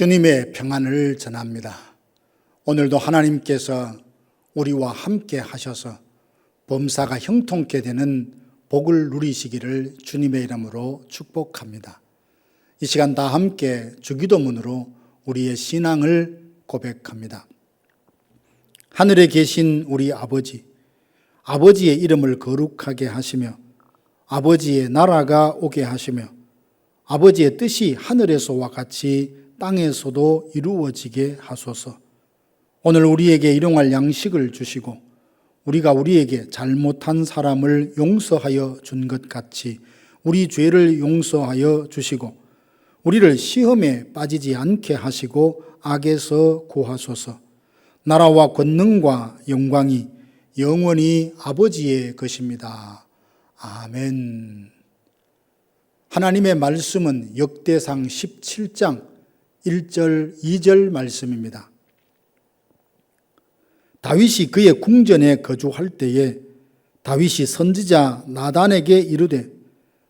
주님의 평안을 전합니다. 오늘도 하나님께서 우리와 함께 하셔서 범사가 형통케 되는 복을 누리시기를 주님의 이름으로 축복합니다. 이 시간 다 함께 주기도문으로 우리의 신앙을 고백합니다. 하늘에 계신 우리 아버지, 아버지의 이름을 거룩하게 하시며 아버지의 나라가 오게 하시며 아버지의 뜻이 하늘에서와 같이 땅에서도 이루어지게 하소서. 오늘 우리에게 일용할 양식을 주시고 우리가 우리에게 잘못한 사람을 용서하여 준 것 같이 우리 죄를 용서하여 주시고 우리를 시험에 빠지지 않게 하시고 악에서 구하소서. 나라와 권능과 영광이 영원히 아버지의 것입니다. 아멘. 하나님의 말씀은 역대상 17장 1절, 2절 말씀입니다. 다윗이 그의 궁전에 거주할 때에 다윗이 선지자 나단에게 이르되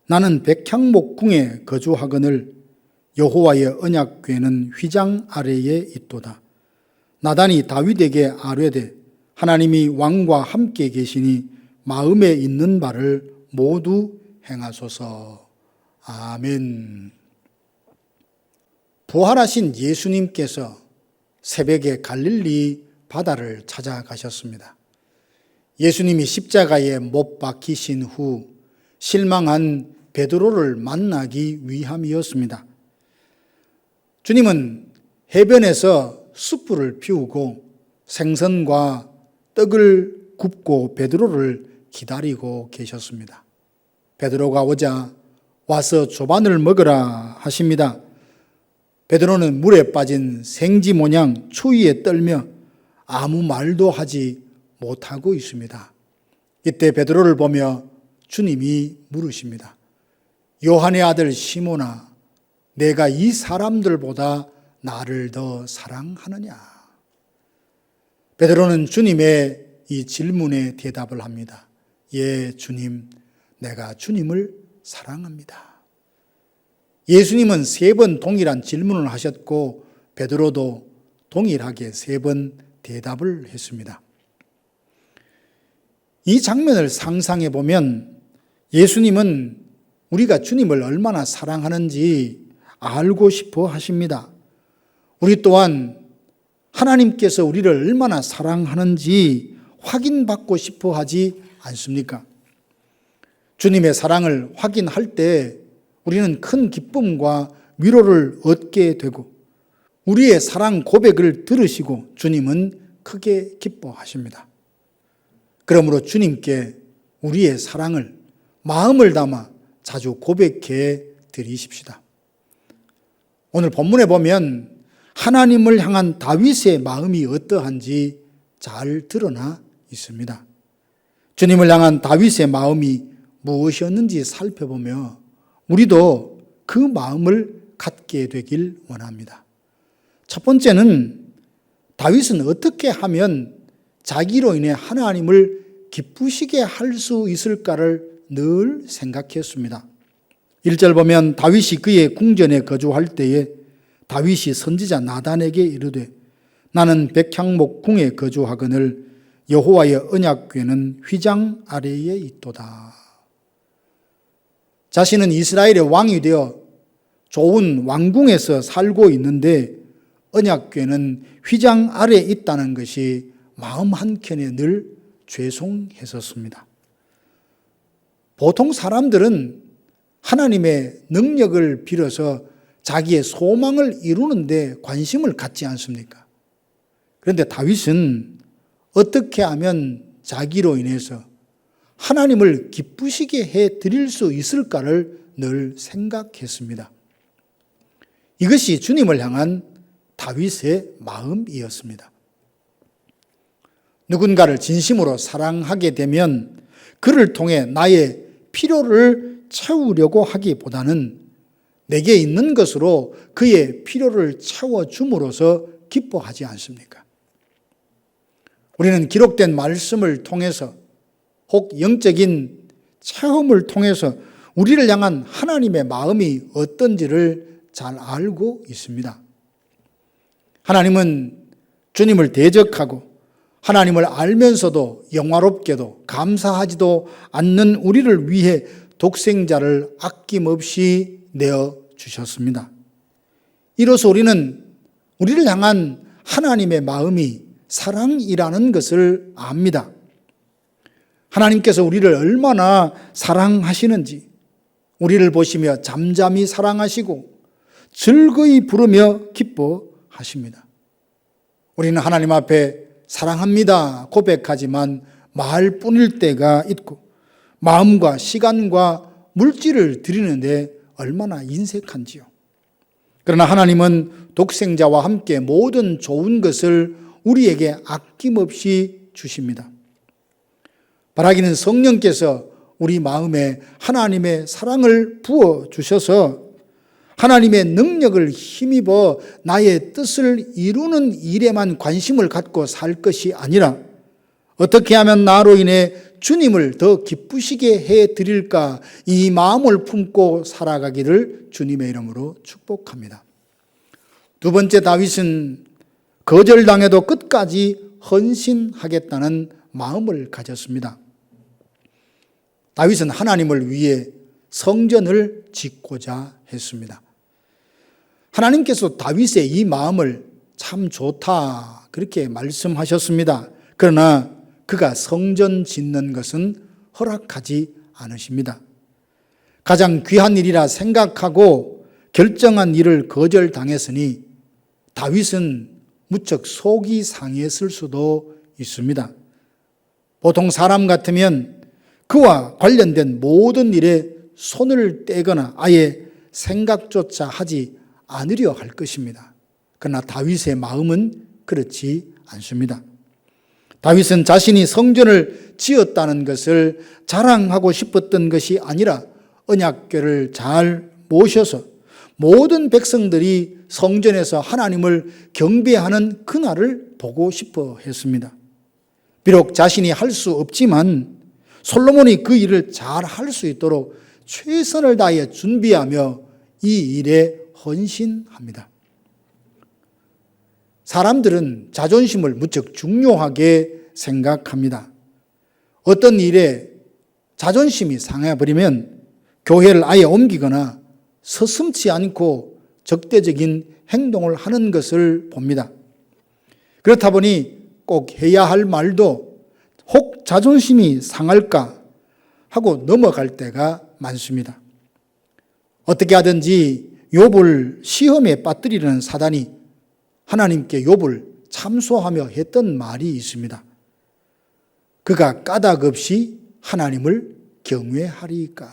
나는 백향목궁에 거주하거늘 여호와의 언약궤는 휘장 아래에 있도다. 나단이 다윗에게 아뢰되 하나님이 왕과 함께 계시니 마음에 있는 바를 모두 행하소서. 아멘. 부활하신 예수님께서 새벽에 갈릴리 바다를 찾아가셨습니다. 예수님이 십자가에 못 박히신 후 실망한 베드로를 만나기 위함이었습니다. 주님은 해변에서 숯불을 피우고 생선과 떡을 굽고 베드로를 기다리고 계셨습니다. 베드로가 오자 와서 조반을 먹으라 하십니다. 베드로는 물에 빠진 생쥐 모양 추위에 떨며 아무 말도 하지 못하고 있습니다. 이때 베드로를 보며 주님이 물으십니다. 요한의 아들 시몬아, 내가 이 사람들보다 나를 더 사랑하느냐? 베드로는 주님의 이 질문에 대답을 합니다. 예, 주님, 내가 주님을 사랑합니다. 예수님은 3번 동일한 질문을 하셨고 베드로도 동일하게 3번 대답을 했습니다. 이 장면을 상상해 보면 예수님은 우리가 주님을 얼마나 사랑하는지 알고 싶어 하십니다. 우리 또한 하나님께서 우리를 얼마나 사랑하는지 확인받고 싶어 하지 않습니까? 주님의 사랑을 확인할 때 우리는 큰 기쁨과 위로를 얻게 되고 우리의 사랑 고백을 들으시고 주님은 크게 기뻐하십니다. 그러므로 주님께 우리의 사랑을 마음을 담아 자주 고백해 드리십시다. 오늘 본문에 보면 하나님을 향한 다윗의 마음이 어떠한지 잘 드러나 있습니다. 주님을 향한 다윗의 마음이 무엇이었는지 살펴보며 우리도 그 마음을 갖게 되길 원합니다. 첫 번째는 다윗은 어떻게 하면 자기로 인해 하나님을 기쁘시게 할 수 있을까를 늘 생각했습니다. 1절 보면 다윗이 그의 궁전에 거주할 때에 다윗이 선지자 나단에게 이르되 나는 백향목궁에 거주하거늘 여호와의 언약궤는 휘장 아래에 있도다. 자신은 이스라엘의 왕이 되어 좋은 왕궁에서 살고 있는데 언약궤는 휘장 아래에 있다는 것이 마음 한켠에 늘 죄송했었습니다. 보통 사람들은 하나님의 능력을 빌어서 자기의 소망을 이루는 데 관심을 갖지 않습니까? 그런데 다윗은 어떻게 하면 자기로 인해서 하나님을 기쁘시게 해 드릴 수 있을까를 늘 생각했습니다. 이것이 주님을 향한 다윗의 마음이었습니다. 누군가를 진심으로 사랑하게 되면 그를 통해 나의 필요를 채우려고 하기보다는 내게 있는 것으로 그의 필요를 채워줌으로써 기뻐하지 않습니까? 우리는 기록된 말씀을 통해서 혹 영적인 체험을 통해서 우리를 향한 하나님의 마음이 어떤지를 잘 알고 있습니다. 하나님은 주님을 대적하고 하나님을 알면서도 영화롭게도 감사하지도 않는 우리를 위해 독생자를 아낌없이 내어주셨습니다. 이로써 우리는 우리를 향한 하나님의 마음이 사랑이라는 것을 압니다. 하나님께서 우리를 얼마나 사랑하시는지 우리를 보시며 잠잠히 사랑하시고 즐거이 부르며 기뻐하십니다. 우리는 하나님 앞에 사랑합니다 고백하지만 말뿐일 때가 있고 마음과 시간과 물질을 드리는데 얼마나 인색한지요. 그러나 하나님은 독생자와 함께 모든 좋은 것을 우리에게 아낌없이 주십니다. 바라기는 성령께서 우리 마음에 하나님의 사랑을 부어주셔서 하나님의 능력을 힘입어 나의 뜻을 이루는 일에만 관심을 갖고 살 것이 아니라 어떻게 하면 나로 인해 주님을 더 기쁘시게 해드릴까 이 마음을 품고 살아가기를 주님의 이름으로 축복합니다. 두 번째, 다윗은 거절당해도 끝까지 헌신하겠다는 마음을 가졌습니다. 다윗은 하나님을 위해 성전을 짓고자 했습니다. 하나님께서 다윗의 이 마음을 참 좋다 그렇게 말씀하셨습니다. 그러나 그가 성전 짓는 것은 허락하지 않으십니다. 가장 귀한 일이라 생각하고 결정한 일을 거절당했으니 다윗은 무척 속이 상했을 수도 있습니다. 보통 사람 같으면 그와 관련된 모든 일에 손을 떼거나 아예 생각조차 하지 않으려 할 것입니다. 그러나 다윗의 마음은 그렇지 않습니다. 다윗은 자신이 성전을 지었다는 것을 자랑하고 싶었던 것이 아니라 언약궤를 잘 모셔서 모든 백성들이 성전에서 하나님을 경배하는 그날을 보고 싶어 했습니다. 비록 자신이 할 수 없지만 솔로몬이 그 일을 잘 할 수 있도록 최선을 다해 준비하며 이 일에 헌신합니다. 사람들은 자존심을 무척 중요하게 생각합니다. 어떤 일에 자존심이 상해버리면 교회를 아예 옮기거나 서슴지 않고 적대적인 행동을 하는 것을 봅니다. 그렇다 보니 꼭 해야 할 말도 혹 자존심이 상할까 하고 넘어갈 때가 많습니다. 어떻게 하든지 욥을 시험에 빠뜨리려는 사단이 하나님께 욥을 참소하며 했던 말이 있습니다. 그가 까닭 없이 하나님을 경외하리까.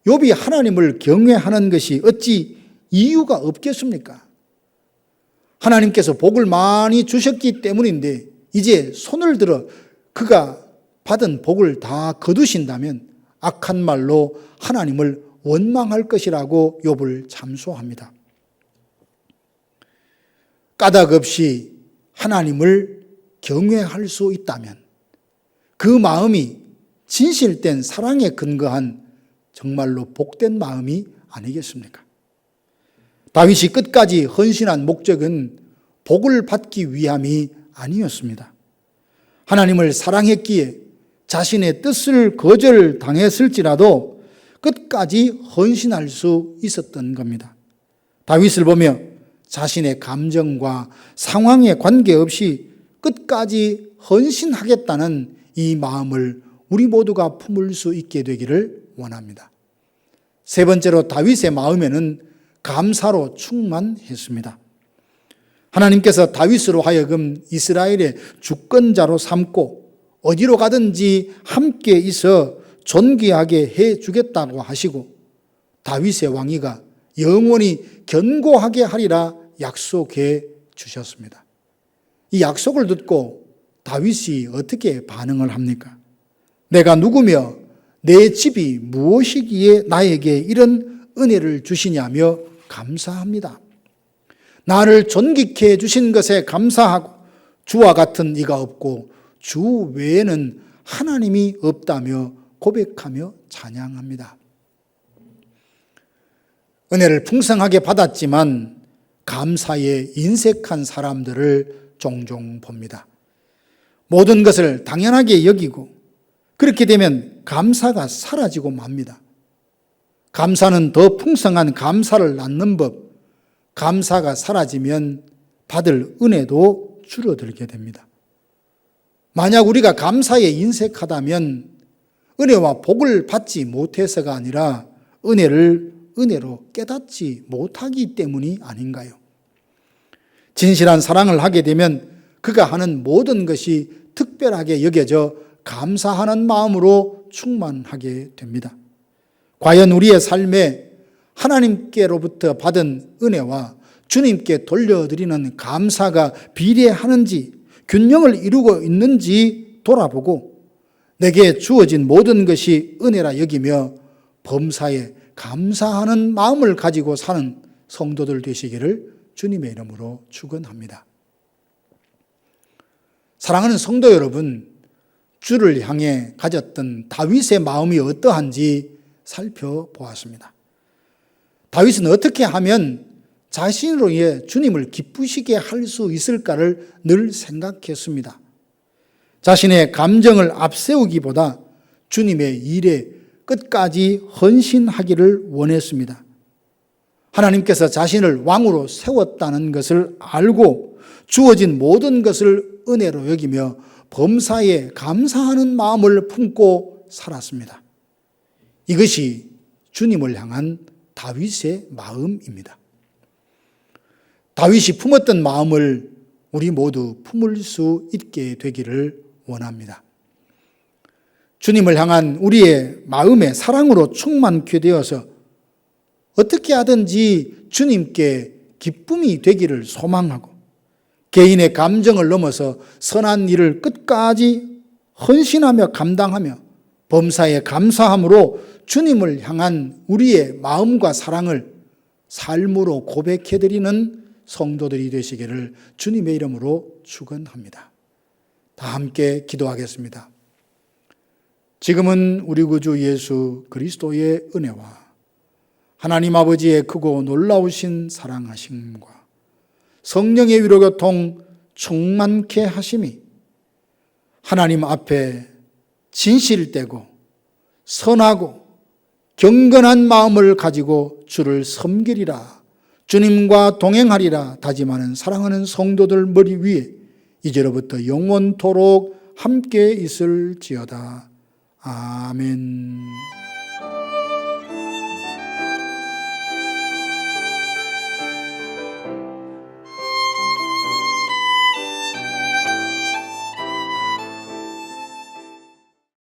욥이 하나님을 경외하는 것이 어찌 이유가 없겠습니까? 하나님께서 복을 많이 주셨기 때문인데 이제 손을 들어 그가 받은 복을 다 거두신다면 악한 말로 하나님을 원망할 것이라고 욥을 참소합니다. 까닭 없이 하나님을 경외할 수 있다면 그 마음이 진실된 사랑에 근거한 정말로 복된 마음이 아니겠습니까? 다윗이 끝까지 헌신한 목적은 복을 받기 위함이 아니었습니다. 하나님을 사랑했기에 자신의 뜻을 거절당했을지라도 끝까지 헌신할 수 있었던 겁니다. 다윗을 보며 자신의 감정과 상황에 관계없이 끝까지 헌신하겠다는 이 마음을 우리 모두가 품을 수 있게 되기를 원합니다. 세 번째로 다윗의 마음에는 감사로 충만했습니다. 하나님께서 다윗으로 하여금 이스라엘의 주권자로 삼고 어디로 가든지 함께 있어 존귀하게 해주겠다고 하시고 다윗의 왕위가 영원히 견고하게 하리라 약속해 주셨습니다. 이 약속을 듣고 다윗이 어떻게 반응을 합니까? 내가 누구며 내 집이 무엇이기에 나에게 이런 은혜를 주시냐며 감사합니다. 나를 존귀케 해주신 것에 감사하고 주와 같은 이가 없고 주 외에는 하나님이 없다며 고백하며 찬양합니다. 은혜를 풍성하게 받았지만 감사에 인색한 사람들을 종종 봅니다. 모든 것을 당연하게 여기고 그렇게 되면 감사가 사라지고 맙니다. 감사는 더 풍성한 감사를 낳는 법, 감사가 사라지면 받을 은혜도 줄어들게 됩니다. 만약 우리가 감사에 인색하다면 은혜와 복을 받지 못해서가 아니라 은혜를 은혜로 깨닫지 못하기 때문이 아닌가요? 진실한 사랑을 하게 되면 그가 하는 모든 것이 특별하게 여겨져 감사하는 마음으로 충만하게 됩니다. 과연 우리의 삶에 하나님께로부터 받은 은혜와 주님께 돌려드리는 감사가 비례하는지, 균형을 이루고 있는지 돌아보고 내게 주어진 모든 것이 은혜라 여기며 범사에 감사하는 마음을 가지고 사는 성도들 되시기를 주님의 이름으로 축원합니다. 사랑하는 성도 여러분, 주를 향해 가졌던 다윗의 마음이 어떠한지 살펴보았습니다. 다윗은 어떻게 하면 자신으로 인해 주님을 기쁘시게 할 수 있을까를 늘 생각했습니다. 자신의 감정을 앞세우기보다 주님의 일에 끝까지 헌신하기를 원했습니다. 하나님께서 자신을 왕으로 세웠다는 것을 알고 주어진 모든 것을 은혜로 여기며 범사에 감사하는 마음을 품고 살았습니다. 이것이 주님을 향한 다윗의 마음입니다. 다윗이 품었던 마음을 우리 모두 품을 수 있게 되기를 원합니다. 주님을 향한 우리의 마음의 사랑으로 충만케 되어서 어떻게 하든지 주님께 기쁨이 되기를 소망하고 개인의 감정을 넘어서 선한 일을 끝까지 헌신하며 감당하며 범사에 감사함으로 주님을 향한 우리의 마음과 사랑을 삶으로 고백해드리는 성도들이 되시기를 주님의 이름으로 축원합니다. 다 함께 기도하겠습니다. 지금은 우리 구주 예수 그리스도의 은혜와 하나님 아버지의 크고 놀라우신 사랑하심과 성령의 위로교통 충만케 하심이 하나님 앞에 진실되고 선하고 경건한 마음을 가지고 주를 섬기리라, 주님과 동행하리라 다짐하는 사랑하는 성도들 머리 위에 이제로부터 영원토록 함께 있을지어다. 아멘.